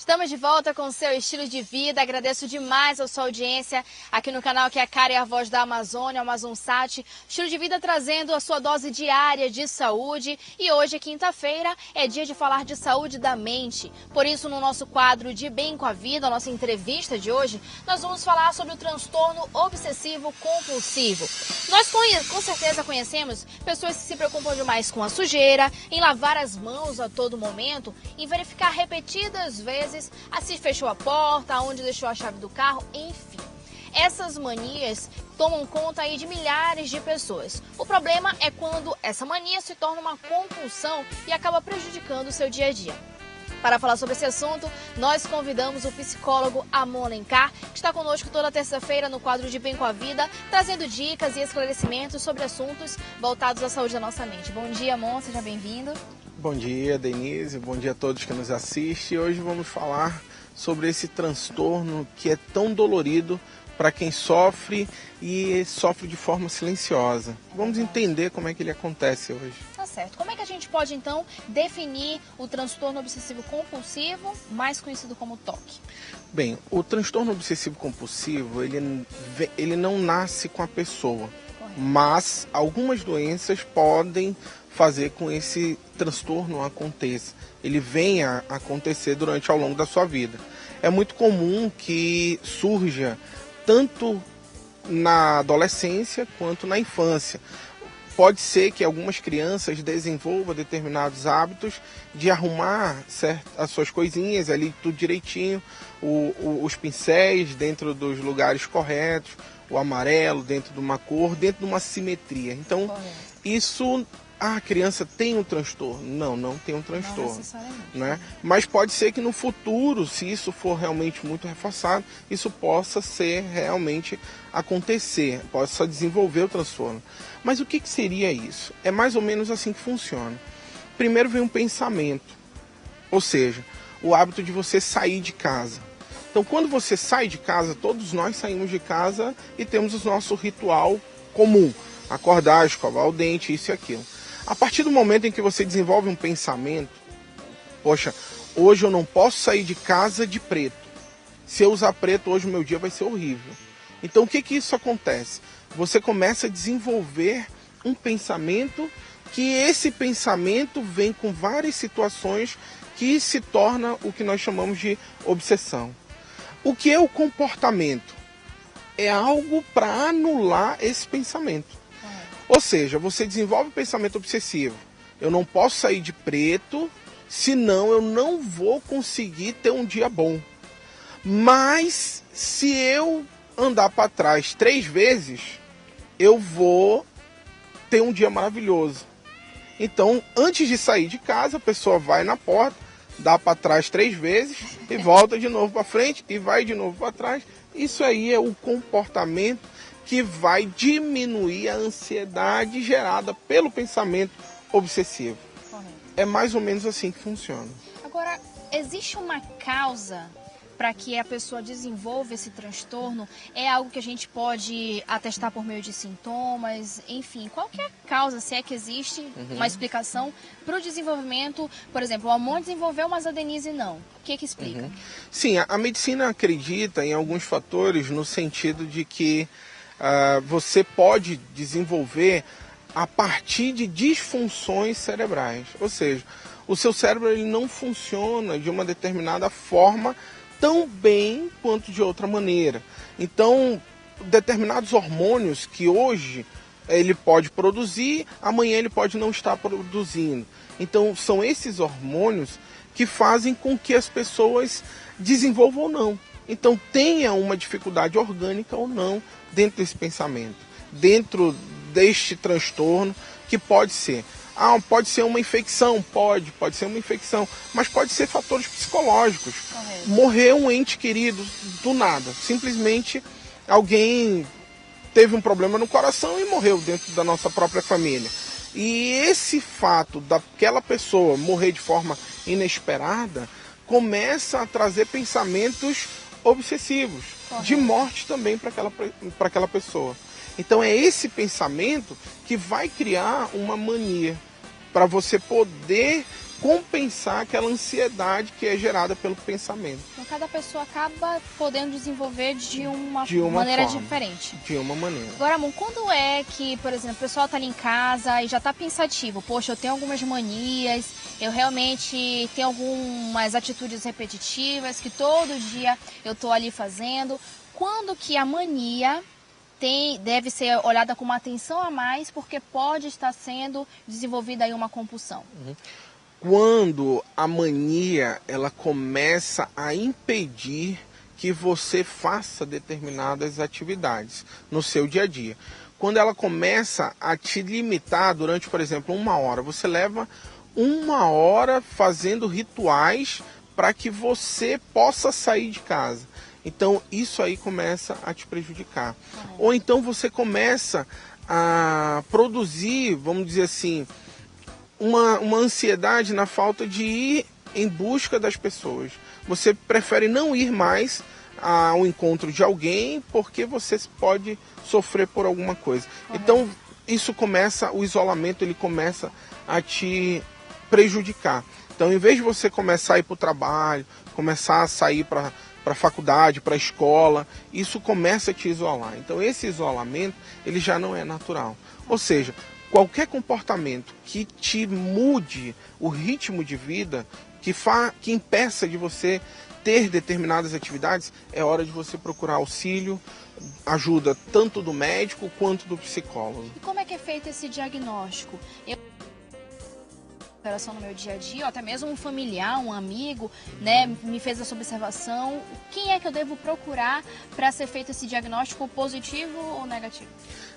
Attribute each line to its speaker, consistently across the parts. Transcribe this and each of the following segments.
Speaker 1: Estamos de volta com o seu estilo de vida. Agradeço demais a sua audiência aqui no canal que é a cara e a voz da Amazônia, Amazonsat. Estilo de vida trazendo a sua dose diária de saúde. E hoje, quinta-feira, é dia de falar de saúde da mente. Por isso, no nosso quadro de Bem com a Vida, a nossa entrevista de hoje, nós vamos falar sobre o transtorno obsessivo compulsivo. Nós com certeza conhecemos pessoas que se preocupam demais com a sujeira, em lavar as mãos a todo momento, em verificar repetidas vezes se fechou a porta, onde deixou a chave do carro, enfim. Essas manias tomam conta aí de milhares de pessoas. O problema é quando essa mania se torna uma compulsão e acaba prejudicando o seu dia a dia. Para falar sobre esse assunto, nós convidamos o psicólogo Amon Alencar, que está conosco toda terça-feira no quadro de Bem com a Vida, trazendo dicas e esclarecimentos sobre assuntos voltados à saúde da nossa mente. Bom dia, Amon, seja bem-vindo.
Speaker 2: Bom dia, Denise. Bom dia a todos que nos assistem. Hoje vamos falar sobre esse transtorno que é tão dolorido para quem sofre e sofre de forma silenciosa. Vamos entender como é que ele acontece hoje.
Speaker 1: Tá certo. Como é que a gente pode, então, definir o transtorno obsessivo compulsivo, mais conhecido como TOC?
Speaker 2: Bem, o transtorno obsessivo compulsivo, ele não nasce com a pessoa, mas algumas doenças podem fazer com que esse transtorno aconteça. Ele venha a acontecer ao longo da sua vida. É muito comum que surja tanto na adolescência quanto na infância. Pode ser que algumas crianças desenvolvam determinados hábitos de arrumar as suas coisinhas ali, tudo direitinho, os pincéis dentro dos lugares corretos, o amarelo dentro de uma cor, dentro de uma simetria. Então, isso... a criança tem um transtorno? Não tem um transtorno.
Speaker 1: Não necessariamente.
Speaker 2: Né? Mas pode ser que no futuro, se isso for realmente muito reforçado, isso possa realmente acontecer, possa desenvolver o transtorno. Mas o que seria isso? É mais ou menos assim que funciona. Primeiro vem um pensamento, ou seja, o hábito de você sair de casa. Então, quando você sai de casa, todos nós saímos de casa e temos o nosso ritual comum. Acordar, escovar o dente, isso e aquilo. A partir do momento em que você desenvolve um pensamento, poxa, hoje eu não posso sair de casa de preto. Se eu usar preto, hoje o meu dia vai ser horrível. Então o que isso acontece? Você começa a desenvolver um pensamento, que esse pensamento vem com várias situações que se torna o que nós chamamos de obsessão. O que é o comportamento? É algo para anular esse pensamento. Ou seja, você desenvolve o pensamento obsessivo. Eu não posso sair de preto, senão eu não vou conseguir ter um dia bom. Mas se eu andar para trás 3 vezes, eu vou ter um dia maravilhoso. Então, antes de sair de casa, a pessoa vai na porta, dá para trás 3 vezes e volta de novo para frente e vai de novo para trás. Isso aí é o comportamento que vai diminuir a ansiedade gerada pelo pensamento obsessivo.
Speaker 1: Correto.
Speaker 2: É mais ou menos assim que funciona.
Speaker 1: Agora, existe uma causa para que a pessoa desenvolva esse transtorno? É algo que a gente pode atestar por meio de sintomas? Enfim, qual que é a causa, se é que existe uma explicação para o desenvolvimento? Por exemplo, o Amon desenvolveu, mas a Denise não. O que explica?
Speaker 2: Sim, a medicina acredita em alguns fatores no sentido de que você pode desenvolver a partir de disfunções cerebrais. Ou seja, o seu cérebro ele não funciona de uma determinada forma tão bem quanto de outra maneira. Então, determinados hormônios que hoje ele pode produzir, amanhã ele pode não estar produzindo. Então, são esses hormônios que fazem com que as pessoas desenvolvam ou não. Então, tenha uma dificuldade orgânica ou não dentro desse pensamento, dentro deste transtorno, que pode ser. Pode ser uma infecção, pode ser uma infecção, mas pode ser fatores psicológicos.
Speaker 1: Correto.
Speaker 2: Morrer um ente querido do nada, simplesmente alguém teve um problema no coração e morreu dentro da nossa própria família. E esse fato daquela pessoa morrer de forma inesperada começa a trazer pensamentos obsessivos, de morte também para aquela pessoa. Então é esse pensamento que vai criar uma mania. para você poder compensar aquela ansiedade que é gerada pelo pensamento.
Speaker 1: Então, cada pessoa acaba podendo desenvolver de uma maneira diferente.
Speaker 2: De uma maneira.
Speaker 1: Agora, amor, quando é que, por exemplo, o pessoal está ali em casa e já está pensativo, poxa, eu tenho algumas manias, eu realmente tenho algumas atitudes repetitivas que todo dia eu estou ali fazendo. Quando que a mania deve ser olhada com uma atenção a mais, porque pode estar sendo desenvolvida aí uma compulsão?
Speaker 2: Quando a mania ela começa a impedir que você faça determinadas atividades no seu dia a dia. Quando ela começa a te limitar durante, por exemplo, 1 hora. Você leva 1 hora fazendo rituais para que você possa sair de casa. Então isso aí começa a te prejudicar. Ou então você começa a produzir, vamos dizer assim, uma ansiedade na falta de ir em busca das pessoas. Você prefere não ir mais ao encontro de alguém porque você pode sofrer por alguma coisa. Então, isso começa, o isolamento ele começa a te prejudicar. Então, em vez de você começar a ir para o trabalho, começar a sair para a faculdade, para a escola, isso começa a te isolar. Então, esse isolamento ele já não é natural. Ou seja, qualquer comportamento que te mude o ritmo de vida, que impeça de você ter determinadas atividades, é hora de você procurar auxílio, ajuda tanto do médico quanto do psicólogo.
Speaker 1: E como é que é feito esse diagnóstico? Operação no meu dia a dia, ou até mesmo um familiar, um amigo, né, me fez essa observação. Quem é que eu devo procurar para ser feito esse diagnóstico positivo ou negativo?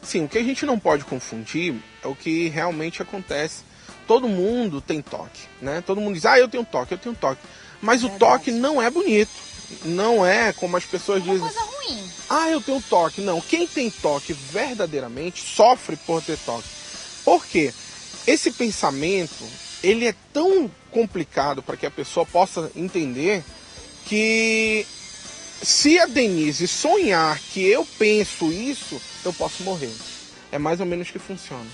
Speaker 2: Sim, o que a gente não pode confundir é o que realmente acontece. Todo mundo tem toque, né? Todo mundo diz, eu tenho toque. Mas o toque não é bonito. Não é como as pessoas dizem.
Speaker 1: É uma coisa ruim.
Speaker 2: Eu tenho toque. Não, quem tem toque verdadeiramente sofre por ter toque. Por quê? Esse pensamento, ele é tão complicado para que a pessoa possa entender que se a Denise sonhar que eu penso isso, eu posso morrer. É mais ou menos que funciona.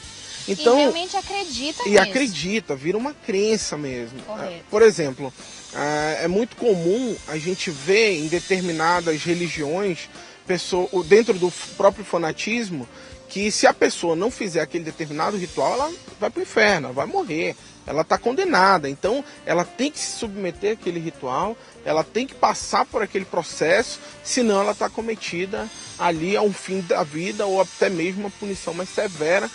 Speaker 2: Então,
Speaker 1: e realmente acredita nisso.
Speaker 2: E acredita, vira uma crença mesmo.
Speaker 1: Correto.
Speaker 2: Por exemplo, é muito comum a gente ver em determinadas religiões, dentro do próprio fanatismo, que se a pessoa não fizer aquele determinado ritual, ela vai para o inferno, ela vai morrer, ela está condenada. Então, ela tem que se submeter àquele ritual, ela tem que passar por aquele processo, senão ela está cometida ali ao fim da vida, ou até mesmo uma punição mais severa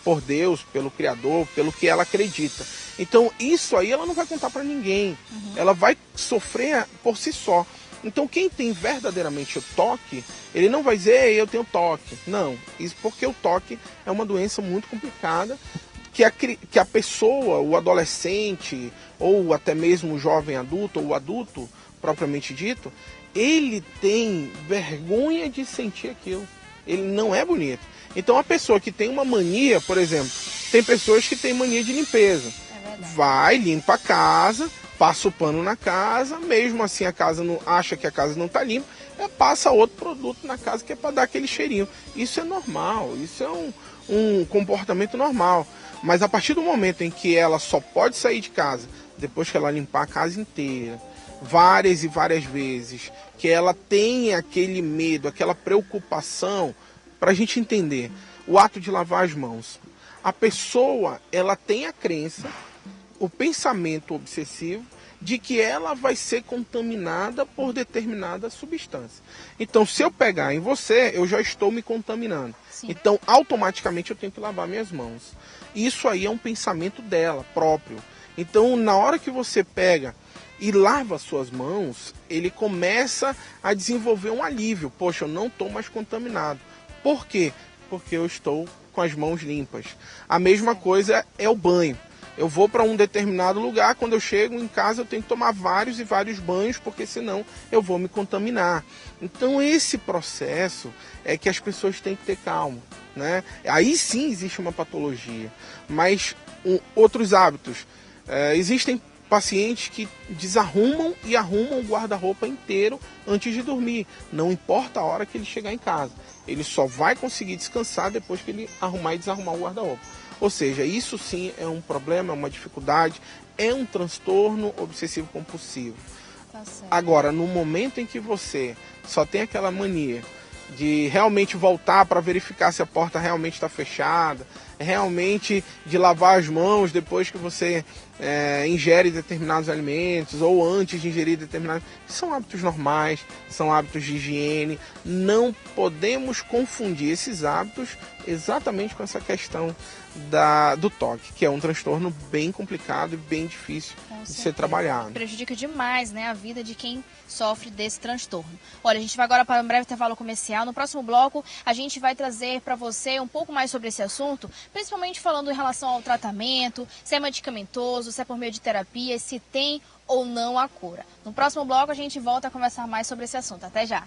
Speaker 2: por Deus, pelo Criador, pelo que ela acredita. Então, isso aí ela não vai contar para ninguém. Ela vai sofrer por si só. Então, quem tem verdadeiramente o toque, ele não vai dizer, eu tenho toque. Não, isso porque o toque é uma doença muito complicada, que a pessoa, o adolescente, ou até mesmo o jovem adulto, ou o adulto propriamente dito, ele tem vergonha de sentir aquilo. Ele não é bonito. Então, a pessoa que tem uma mania, por exemplo, tem pessoas que têm mania de limpeza. Vai, limpa a casa, passa o pano na casa, mesmo assim a casa não acha que a casa não está limpa, passa outro produto na casa que é para dar aquele cheirinho. Isso é normal, isso é um comportamento normal. Mas a partir do momento em que ela só pode sair de casa depois que ela limpar a casa inteira, várias e várias vezes, que ela tem aquele medo, aquela preocupação, para a gente entender, o ato de lavar as mãos. A pessoa, ela tem a crença, o pensamento obsessivo, de que ela vai ser contaminada por determinada substância. Então, se eu pegar em você, eu já estou me contaminando. Sim. Então, automaticamente eu tenho que lavar minhas mãos. Isso aí é um pensamento dela, próprio. Então, na hora que você pega e lava suas mãos, ele começa a desenvolver um alívio. Poxa, eu não estou mais contaminado. Por quê? Porque eu estou com as mãos limpas. A mesma coisa é o banho. Eu vou para um determinado lugar, quando eu chego em casa eu tenho que tomar vários e vários banhos, porque senão eu vou me contaminar. Então esse processo é que as pessoas têm que ter calma, né? Aí sim existe uma patologia, mas outros hábitos. Existem pacientes que desarrumam e arrumam o guarda-roupa inteiro antes de dormir. Não importa a hora que ele chegar em casa. Ele só vai conseguir descansar depois que ele arrumar e desarrumar o guarda-roupa. Ou seja, isso sim é um problema, é uma dificuldade, é um transtorno obsessivo compulsivo.
Speaker 1: Tá certo.
Speaker 2: Agora, no momento em que você só tem aquela mania de realmente voltar para verificar se a porta realmente está fechada, realmente de lavar as mãos depois que você ingere determinados alimentos ou antes de ingerir determinados... São hábitos normais, são hábitos de higiene. Não podemos confundir esses hábitos exatamente com essa questão do TOC, que é um transtorno bem complicado e bem difícil de ser trabalhado.
Speaker 1: Prejudica demais, né, a vida de quem sofre desse transtorno. Olha, a gente vai agora para um breve intervalo comercial. No próximo bloco, a gente vai trazer para você um pouco mais sobre esse assunto, principalmente falando em relação ao tratamento, se é medicamentoso, se é por meio de terapia, se tem ou não a cura. No próximo bloco, a gente volta a conversar mais sobre esse assunto. Até já!